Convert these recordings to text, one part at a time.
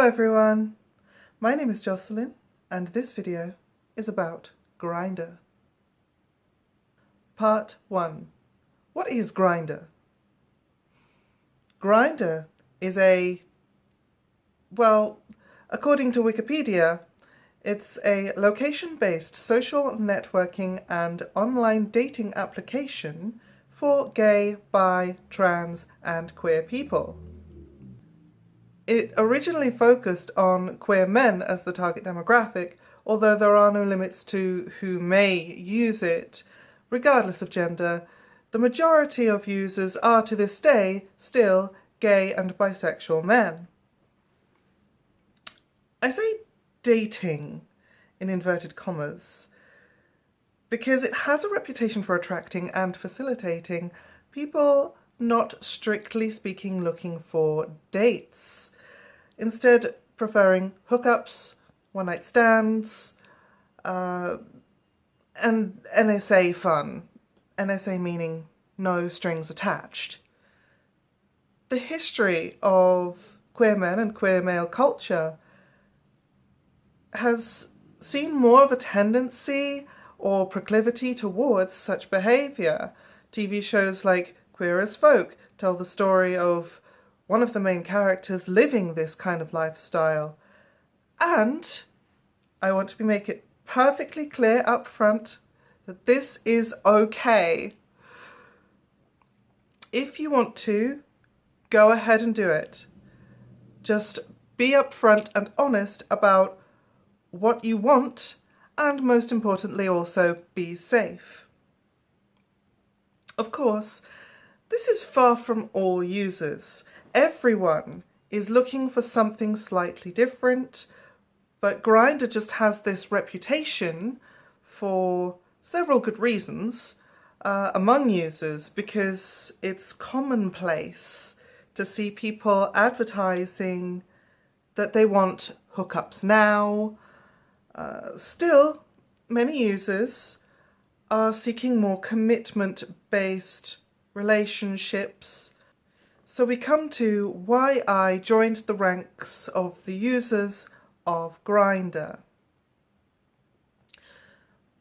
Hello everyone, my name is Jocelyn and this video is about Grindr. Part 1. What is Grindr? Grindr is according to Wikipedia, it's a location-based social networking and online dating application for gay, bi, trans and queer people. It originally focused on queer men as the target demographic, although there are no limits to who may use it. Regardless of gender, the majority of users are to this day still gay and bisexual men. I say dating in inverted commas because it has a reputation for attracting and facilitating people not strictly speaking looking for dates, instead preferring hookups, one-night stands, and NSA fun. NSA meaning no strings attached. The history of queer men and queer male culture has seen more of a tendency or proclivity towards such behaviour. TV shows like Queer as Folk tell the story of one of the main characters living this kind of lifestyle. And I want to make it perfectly clear up front that this is okay. If you want to, go ahead and do it. Just be upfront and honest about what you want, and most importantly also be safe. Of course, this is far from all users. Everyone is looking for something slightly different, but Grindr just has this reputation for several good reasons among users, because it's commonplace to see people advertising that they want hookups now. Still, many users are seeking more commitment-based relationships. So we come to why I joined the ranks of the users of Grindr.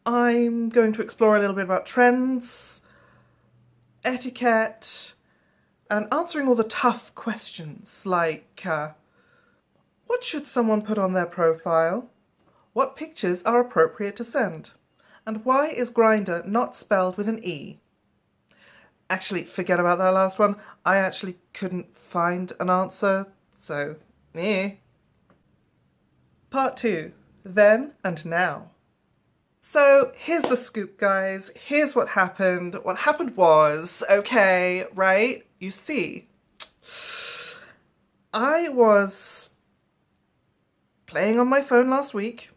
I'm going to explore a little bit about trends, etiquette, and answering all the tough questions like what should someone put on their profile? What pictures are appropriate to send? And why is Grindr not spelled with an E? Actually, forget about that last one. I actually couldn't find an answer, so Part 2. Then and now. So here's the scoop, guys. Here's what happened. What happened was, okay, right? You see, I was playing on my phone last week,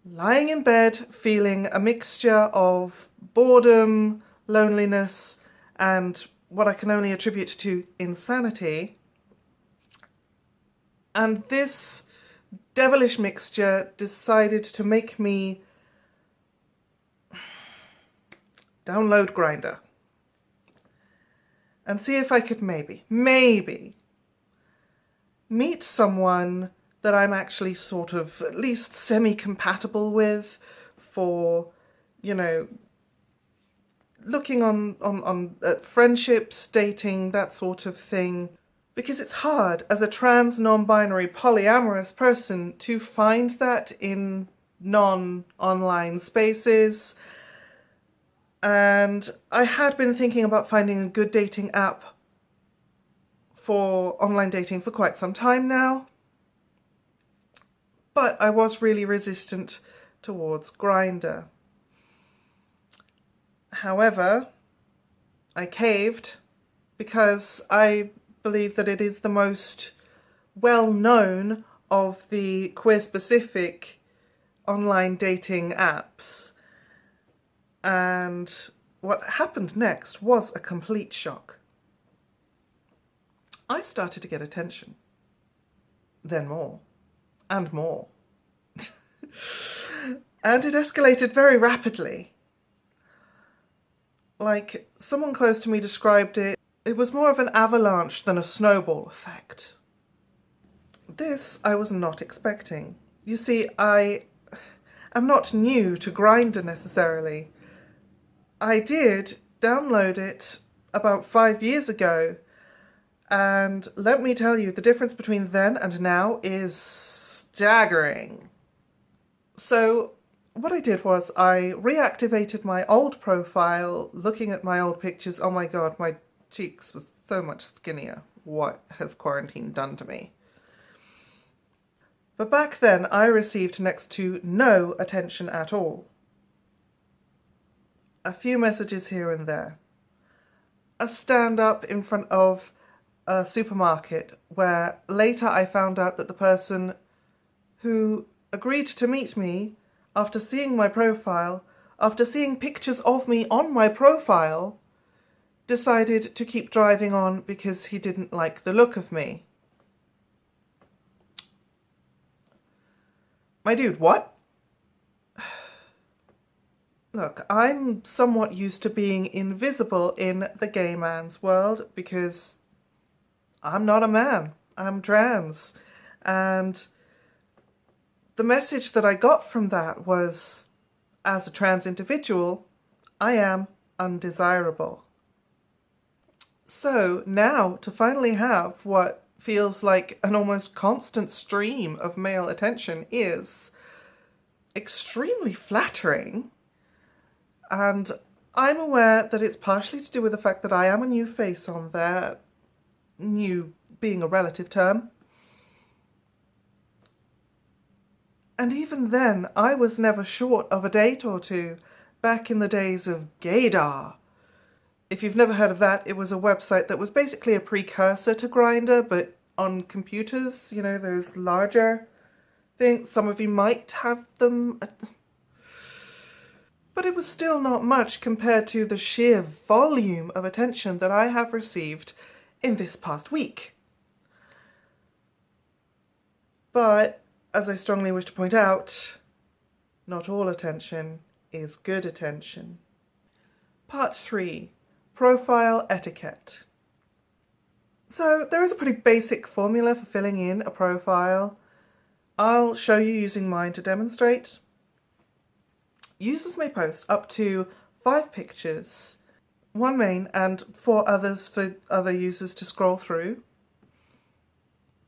lying in bed, feeling a mixture of boredom, loneliness, and what I can only attribute to insanity. And this devilish mixture decided to make me download Grindr and see if I could maybe meet someone that I'm actually sort of at least semi-compatible with for, you know, looking on at friendships, dating, that sort of thing. Because it's hard as a trans, non-binary, polyamorous person to find that in non-online spaces. And I had been thinking about finding a good dating app for online dating for quite some time now. But I was really resistant towards Grindr. However, I caved because I believe that it is the most well-known of the queer-specific online dating apps. And what happened next was a complete shock. I started to get attention. Then more. And more. And it escalated very rapidly. Like someone close to me described it, it was more of an avalanche than a snowball effect. This I was not expecting. You see, I am not new to Grindr necessarily. I did download it about 5 years ago, and let me tell you, the difference between then and now is staggering. So what I did was I reactivated my old profile, looking at my old pictures. Oh my god, my cheeks were so much skinnier. What has quarantine done to me? But back then I received next to no attention at all. A few messages here and there. A stand-up in front of a supermarket where later I found out that the person who agreed to meet me after seeing my profile, after seeing pictures of me on my profile, decided to keep driving on because he didn't like the look of me. My dude, what? Look, I'm somewhat used to being invisible in the gay man's world because I'm not a man, I'm trans. And the message that I got from that was, as a trans individual, I am undesirable. So now to finally have what feels like an almost constant stream of male attention is extremely flattering. And I'm aware that it's partially to do with the fact that I am a new face on there, new being a relative term. And even then, I was never short of a date or two, back in the days of Gaydar. If you've never heard of that, it was a website that was basically a precursor to Grindr, but on computers, you know, those larger things. Some of you might have them. But it was still not much compared to the sheer volume of attention that I have received in this past week. But, as I strongly wish to point out, not all attention is good attention. Part 3. Profile etiquette. So there is a pretty basic formula for filling in a profile. I'll show you using mine to demonstrate. Users may post up to 5 pictures, 1 main and 4 others for other users to scroll through.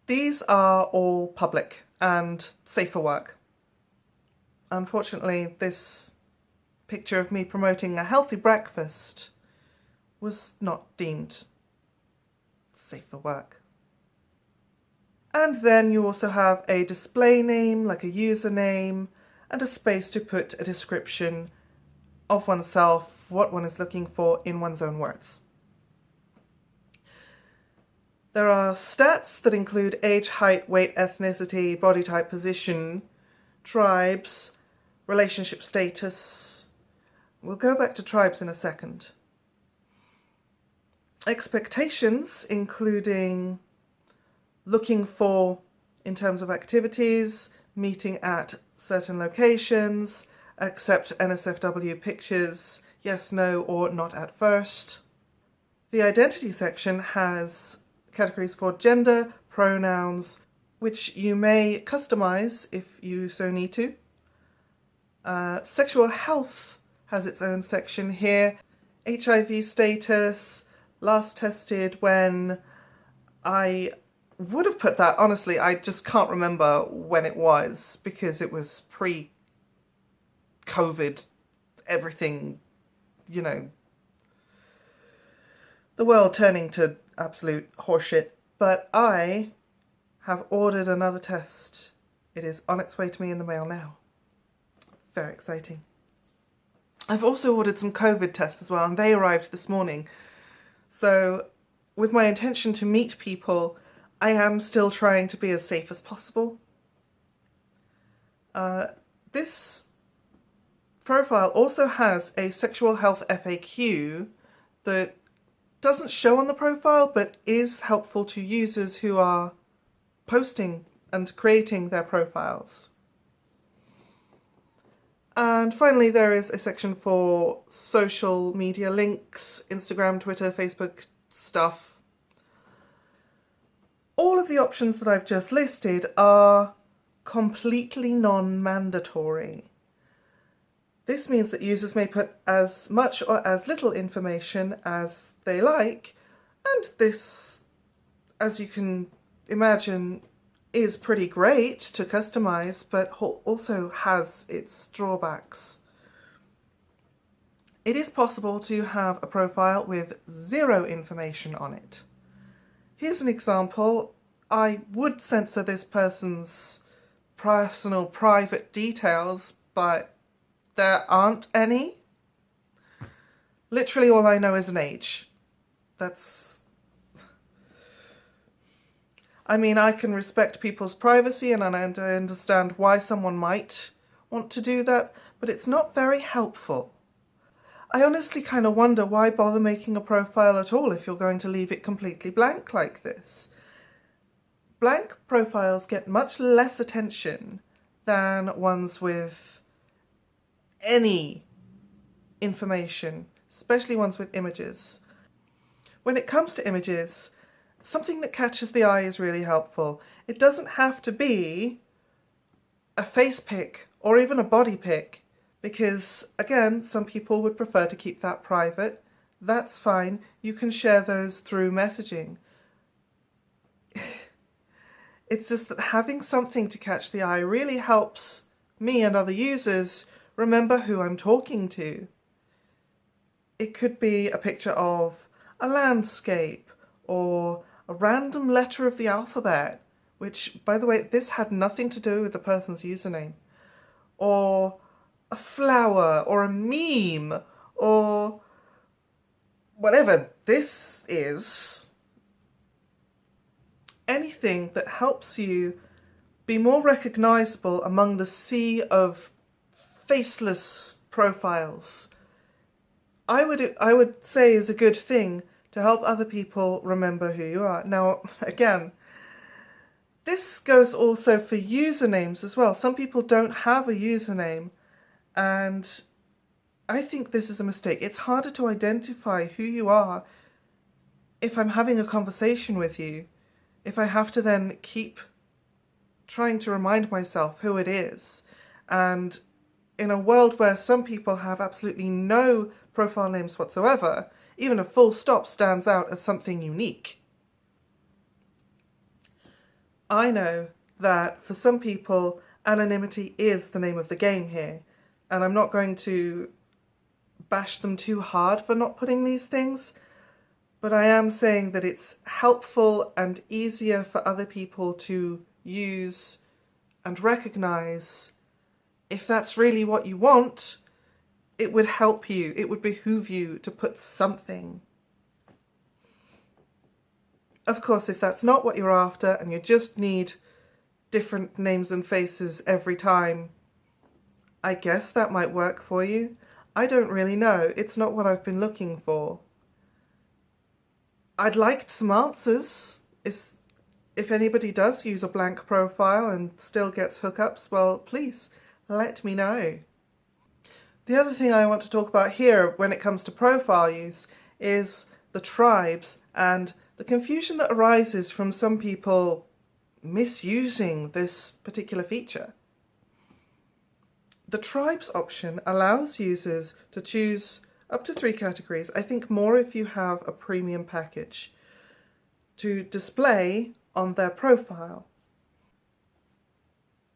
These are all public and safe for work. Unfortunately, this picture of me promoting a healthy breakfast was not deemed safe for work. And then you also have a display name, like a username, and a space to put a description of oneself, what one is looking for in one's own words. There are stats that include age, height, weight, ethnicity, body type, position, tribes, relationship status. We'll go back to tribes in a second. Expectations, including looking for, in terms of activities, meeting at certain locations, accept NSFW pictures, yes, no, or not at first. The identity section has categories for gender, pronouns, which you may customize if you so need to. Sexual health has its own section here. HIV status, last tested when. I would have put that, honestly, I just can't remember when it was because it was pre-COVID, everything, you know, the world turning to absolute horseshit. But I have ordered another test. It is on its way to me in the mail now. Very exciting. I've also ordered some COVID tests as well, and they arrived this morning. So with my intention to meet people, I am still trying to be as safe as possible. This profile also has a sexual health FAQ that doesn't show on the profile, but is helpful to users who are posting and creating their profiles. And finally, there is a section for social media links, Instagram, Twitter, Facebook stuff. All of the options that I've just listed are completely non-mandatory. This means that users may put as much or as little information as they like, and this, as you can imagine, is pretty great to customize, but also has its drawbacks. It is possible to have a profile with zero information on it. Here's an example. I would censor this person's personal private details, but there aren't any. Literally all I know is an age. I mean, I can respect people's privacy and I understand why someone might want to do that, but it's not very helpful. I honestly kind of wonder why bother making a profile at all if you're going to leave it completely blank like this. Blank profiles get much less attention than ones with any information, especially ones with images. When it comes to images, something that catches the eye is really helpful. It doesn't have to be a face pic or even a body pic, because again, some people would prefer to keep that private. That's fine. You can share those through messaging. It's just that having something to catch the eye really helps me and other users remember who I'm talking to. It could be a picture of a landscape or a random letter of the alphabet, which, by the way, this had nothing to do with the person's username, or a flower or a meme or whatever this is. Anything that helps you be more recognizable among the sea of faceless profiles, I would say is a good thing to help other people remember who you are. Now, again, this goes also for usernames as well. Some people don't have a username, and I think this is a mistake. It's harder to identify who you are if I'm having a conversation with you, if I have to then keep trying to remind myself who it is. And in a world where some people have absolutely no profile names whatsoever, even a full stop stands out as something unique. I know that for some people, anonymity is the name of the game here, and I'm not going to bash them too hard for not putting these things, but I am saying that it's helpful and easier for other people to use and recognize. If that's really what you want, it would help you, it would behoove you to put something. Of course, if that's not what you're after and you just need different names and faces every time, I guess that might work for you. I don't really know. It's not what I've been looking for. I'd like some answers. If anybody does use a blank profile and still gets hookups, well, please let me know. The other thing I want to talk about here when it comes to profile use is the tribes and the confusion that arises from some people misusing this particular feature. The tribes option allows users to choose up to 3 categories, I think more if you have a premium package, to display on their profile.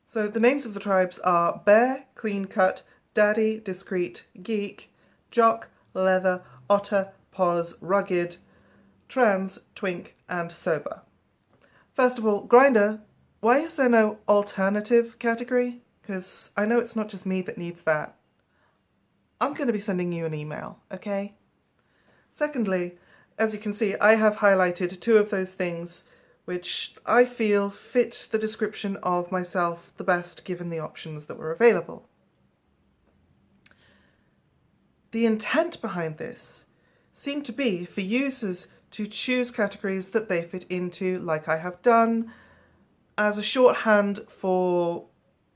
So the names of the tribes are Bear, Clean Cut, Daddy, Discreet, Geek, Jock, Leather, Otter, Pos, Rugged, Trans, Twink, and Sober. First of all, Grindr, why is there no alternative category? Because I know it's not just me that needs that. I'm going to be sending you an email, okay? Secondly, as you can see, I have highlighted 2 of those things which I feel fit the description of myself the best given the options that were available. The intent behind this seemed to be for users to choose categories that they fit into, like I have done, as a shorthand for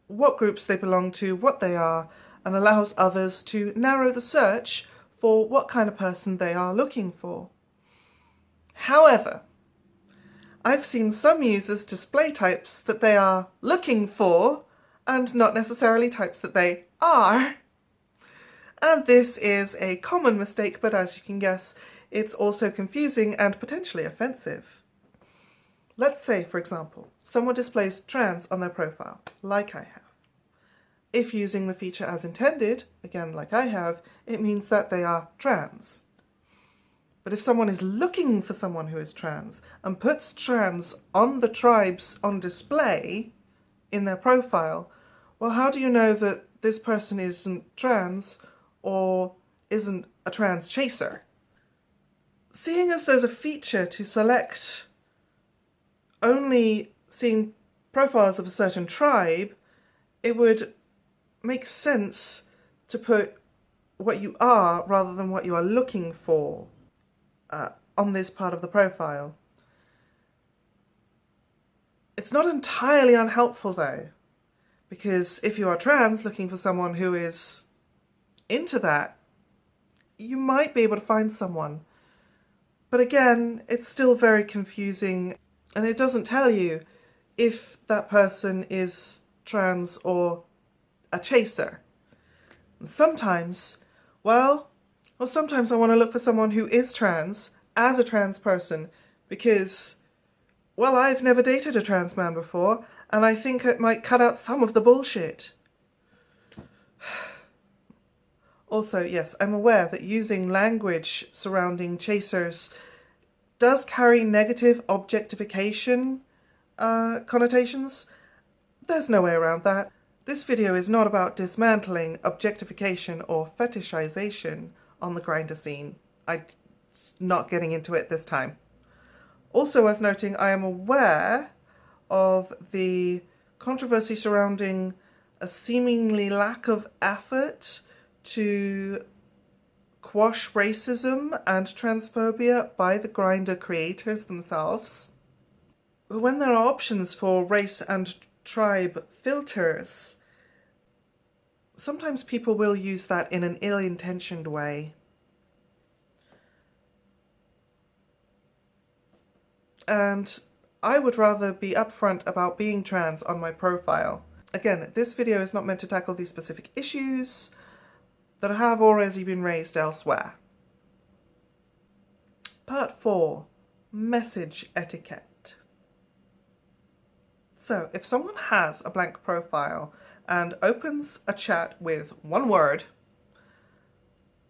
what groups they belong to, what they are, and allows others to narrow the search for what kind of person they are looking for. However, I've seen some users display types that they are looking for and not necessarily types that they are. And this is a common mistake, but as you can guess, it's also confusing and potentially offensive. Let's say, for example, someone displays trans on their profile, like I have. If using the feature as intended, again like I have, it means that they are trans. But if someone is looking for someone who is trans and puts trans on the tribes on display in their profile, well, how do you know that this person isn't trans or isn't a trans chaser? Seeing as there's a feature to select only seeing profiles of a certain tribe, it would make sense to put what you are rather than what you are looking for on this part of the profile. It's not entirely unhelpful though, because if you are trans looking for someone who is into that, you might be able to find someone. But again, it's still very confusing, and it doesn't tell you if that person is trans or a chaser. And sometimes, sometimes I want to look for someone who is trans as a trans person because, well, I've never dated a trans man before, and I think it might cut out some of the bullshit. Also, yes, I'm aware that using language surrounding chasers does carry negative objectification connotations. There's no way around that. This video is not about dismantling objectification or fetishization on the Grindr scene. I'm not getting into it this time. Also worth noting, I am aware of the controversy surrounding a seemingly lack of effort to quash racism and transphobia by the Grindr creators themselves. When there are options for race and tribe filters, sometimes people will use that in an ill-intentioned way. And I would rather be upfront about being trans on my profile. Again, this video is not meant to tackle these specific issues that have already been raised elsewhere. Part 4. Message etiquette. So, if someone has a blank profile and opens a chat with one word,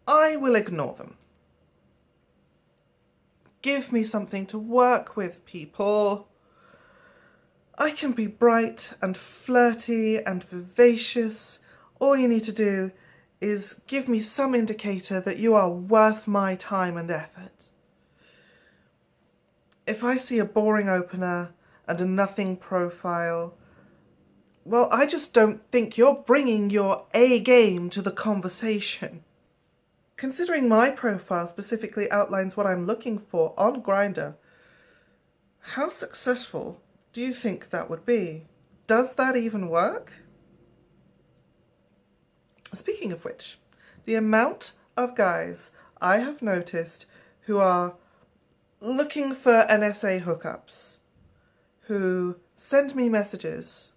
I will ignore them. Give me something to work with, people. I can be bright and flirty and vivacious. All you need to do is give me some indicator that you are worth my time and effort. If I see a boring opener and a nothing profile, well, I just don't think you're bringing your A game to the conversation. Considering my profile specifically outlines what I'm looking for on Grindr, how successful do you think that would be? Does that even work? Speaking of which, the amount of guys I have noticed who are looking for NSA hookups, who send me messages,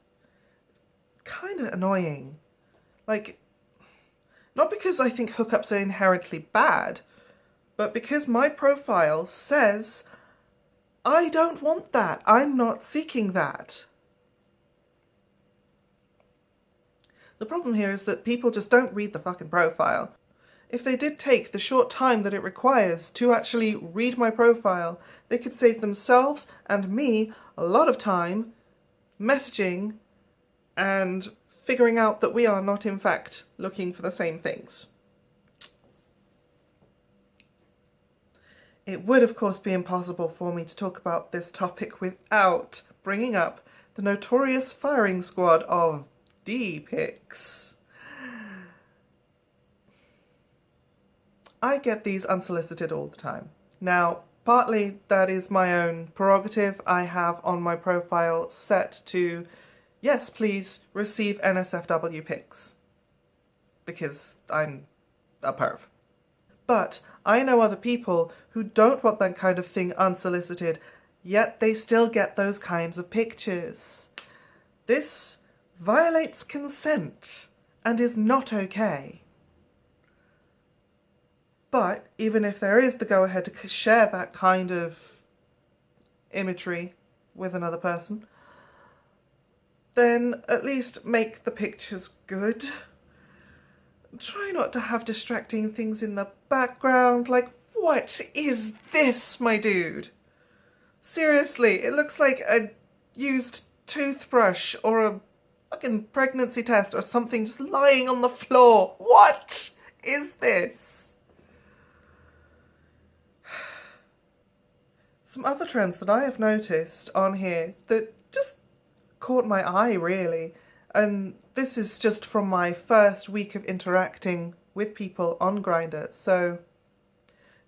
kind of annoying. Like, not because I think hookups are inherently bad, but because my profile says, I don't want that. I'm not seeking that. The problem here is that people just don't read the fucking profile. If they did take the short time that it requires to actually read my profile, they could save themselves and me a lot of time messaging and figuring out that we are not in fact looking for the same things. It would of course be impossible for me to talk about this topic without bringing up the notorious firing squad of D-pics. I get these unsolicited all the time. Now, partly that is my own prerogative. I have on my profile set to, yes, please receive NSFW pics, because I'm a perv. But I know other people who don't want that kind of thing unsolicited, yet they still get those kinds of pictures. This violates consent and is not okay. But even if there is the go-ahead to share that kind of imagery with another person, then at least make the pictures good. Try not to have distracting things in the background, like, what is this, my dude? Seriously, it looks like a used toothbrush or a fucking pregnancy test or something just lying on the floor. What is this? Some other trends that I have noticed on here that just caught my eye, really, and this is just from my first week of interacting with people on Grindr, so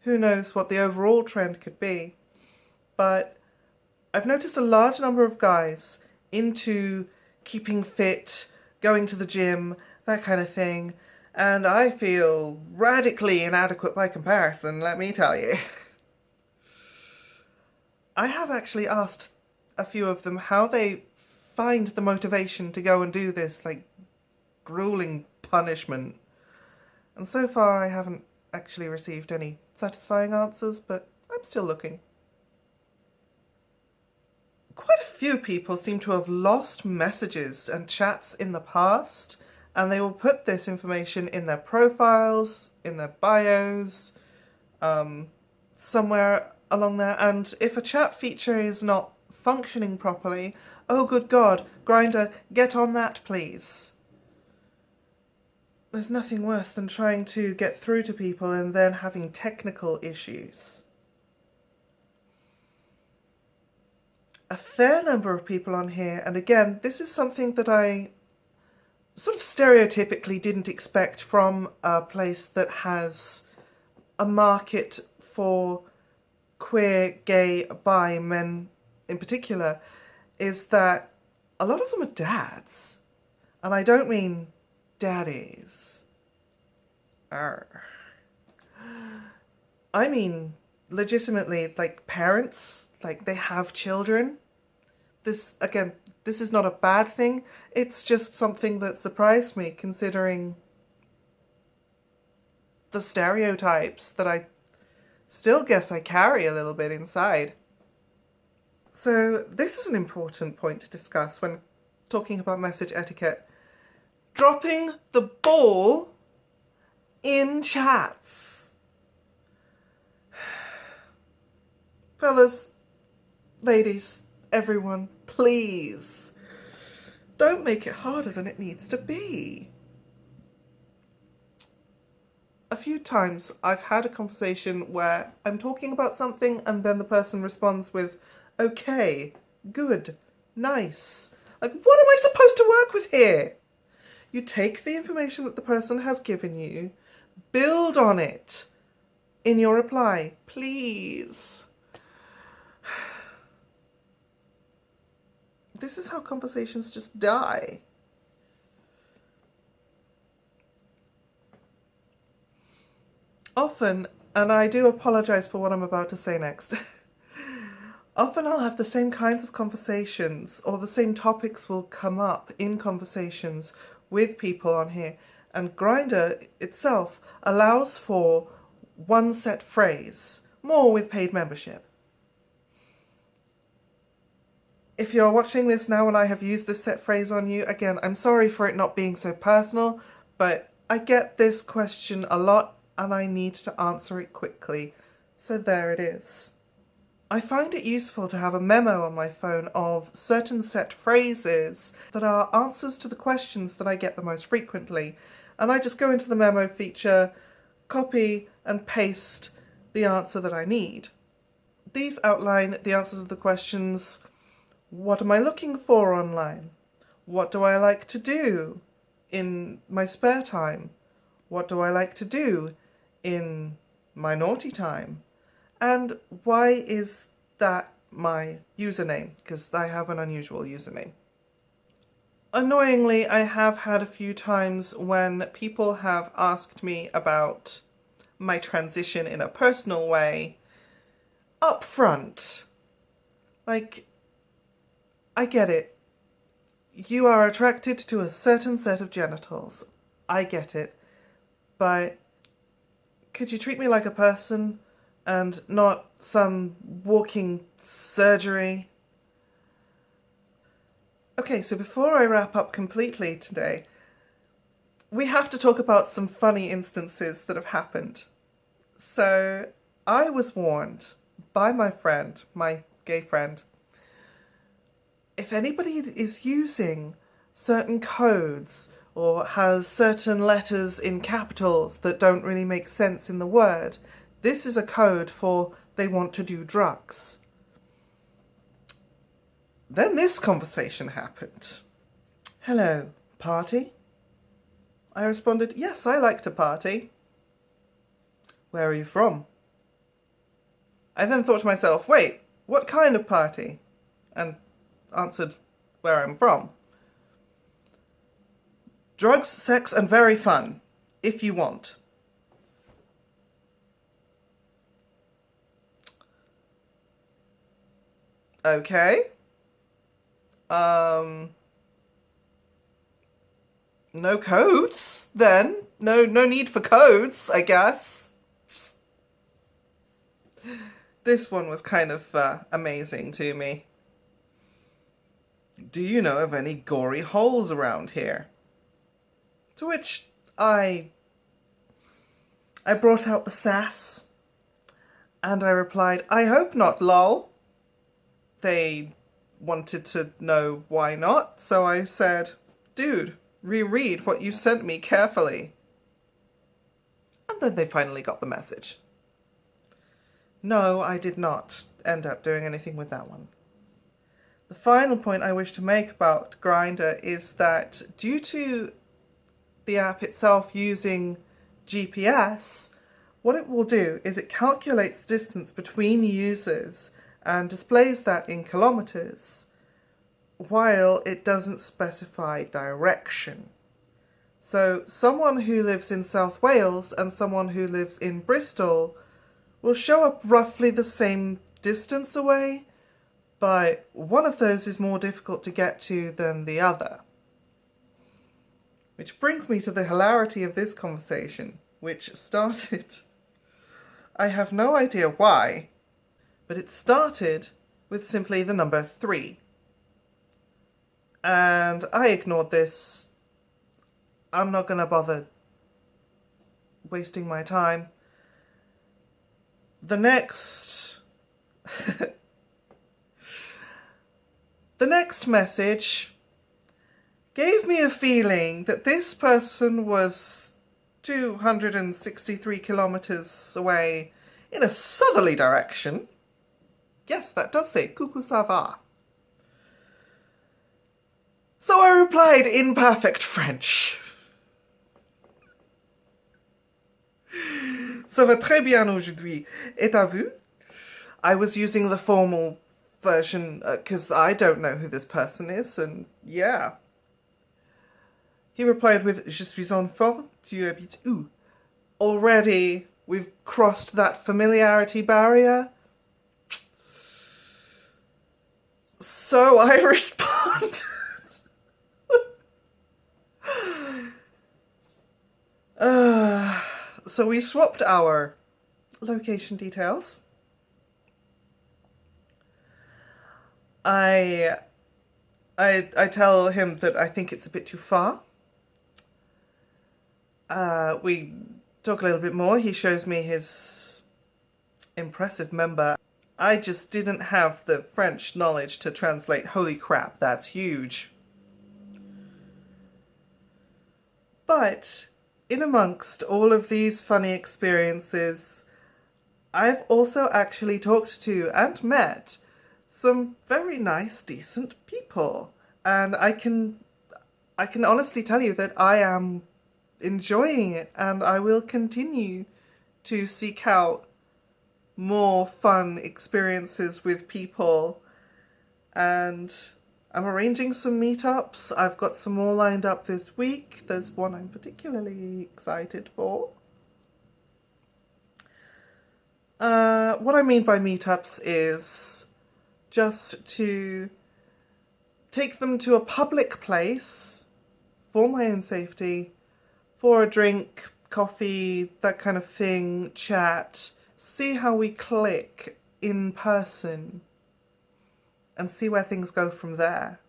who knows what the overall trend could be. But I've noticed a large number of guys into keeping fit, going to the gym, that kind of thing, and I feel radically inadequate by comparison, let me tell you. I have actually asked a few of them how they find the motivation to go and do this, like, grueling punishment. And so far I haven't actually received any satisfying answers, but I'm still looking. Quite a few people seem to have lost messages and chats in the past, and they will put this information in their profiles, in their bios, somewhere along there, and if a chat feature is not functioning properly, oh good God, Grindr, get on that please. There's nothing worse than trying to get through to people and then having technical issues. A fair number of people on here, and again, this is something that I sort of stereotypically didn't expect from a place that has a market for queer, gay, bi men in particular, is that a lot of them are dads. And I don't mean daddies. Arr. I mean legitimately, like, parents, like, they have children. This, again, this is not a bad thing. It's just something that surprised me, considering the stereotypes that I still guess I carry a little bit inside. So this is an important point to discuss when talking about message etiquette. Dropping the ball in chats. Fellas, ladies, everyone, please, don't make it harder than it needs to be. A few times I've had a conversation where I'm talking about something and then the person responds with, okay, good, nice. Like, what am I supposed to work with here? You take the information that the person has given you, build on it in your reply, please. This is how conversations just die. Often, and I do apologise for what I'm about to say next, often I'll have the same kinds of conversations, or the same topics will come up in conversations with people on here, and Grindr itself allows for one set phrase, more with paid membership. If you're watching this now and I have used this set phrase on you, again, I'm sorry for it not being so personal, but I get this question a lot and I need to answer it quickly, so there it is. I find it useful to have a memo on my phone of certain set phrases that are answers to the questions that I get the most frequently, and I just go into the memo feature, copy and paste the answer that I need. These outline the answers of the questions: what am I looking for online? What do I like to do in my spare time? What do I like to do in my naughty time? And why is that my username? Because I have an unusual username. Annoyingly, I have had a few times when people have asked me about my transition in a personal way up front. Like, I get it. You are attracted to a certain set of genitals. I get it. But could you treat me like a person and not some walking surgery? Okay, so before I wrap up completely today, we have to talk about some funny instances that have happened. So I was warned by my friend, my gay friend, if anybody is using certain codes or has certain letters in capitals that don't really make sense in the word, this is a code for they want to do drugs. Then this conversation happened. Hello, party? I responded, yes, I like to party. Where are you from? I then thought to myself, wait, what kind of party? And answered where I'm from. Drugs, sex, and very fun, if you want. Okay. No codes, then. No need for codes, I guess. This one was kind of amazing to me. Do you know of any gory holes around here? To which I brought out the sass, and I replied, I hope not, lol. They wanted to know why not, so I said, dude, reread what you sent me carefully. And then they finally got the message. No, I did not end up doing anything with that one. The final point I wish to make about Grindr is that due to the app itself using GPS, what it will do is it calculates the distance between users and displays that in kilometers, while it doesn't specify direction. So someone who lives in South Wales and someone who lives in Bristol will show up roughly the same distance away, but one of those is more difficult to get to than the other. Which brings me to the hilarity of this conversation, which started, I have no idea why, but it started with simply the number 3. And I ignored this. I'm not going to bother wasting my time. The next message gave me a feeling that this person was 263 kilometers away in a southerly direction. Yes, that does say coucou ça va. So I replied in perfect French. Ça va très bien aujourd'hui. Et t'as vu? I was using the formal version because I don't know who this person is, and yeah. He replied with Je suis enfant, tu habites où? Already we've crossed that familiarity barrier. So I responded. So we swapped our location details. I tell him that I think it's a bit too far. We talk a little bit more. He shows me his impressive member. I just didn't have the French knowledge to translate holy crap, that's huge. But in amongst all of these funny experiences, I've also actually talked to and met some very nice, decent people. And I can honestly tell you that I am enjoying it, and I will continue to seek out more fun experiences with people. And I'm arranging some meetups. I've got some more lined up this week. There's one I'm particularly excited for. What I mean by meetups is just to take them to a public place for my own safety, for a drink, coffee, that kind of thing, chat, see how we click in person and see where things go from there.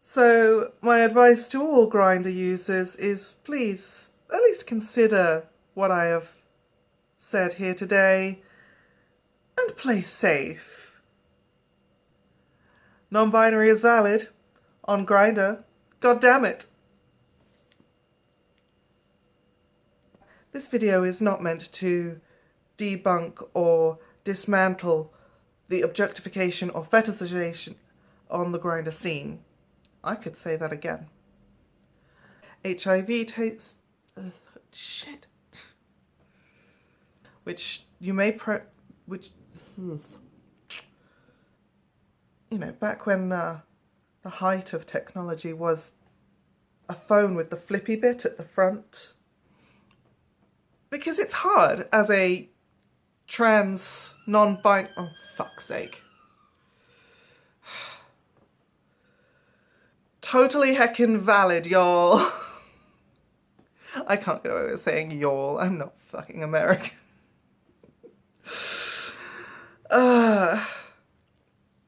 So my advice to all Grindr users is please at least consider what I have said here today and play safe. Non-binary is valid on Grindr. God damn it. This video is not meant to debunk or dismantle the objectification or fetishization on the Grindr scene. I could say that again. HIV takes shit, which you may back when the height of technology was a phone with the flippy bit at the front. Because it's hard as a trans non-binary, oh fuck's sake. Totally heckin' valid, y'all. I can't get away with saying y'all. I'm not fucking American.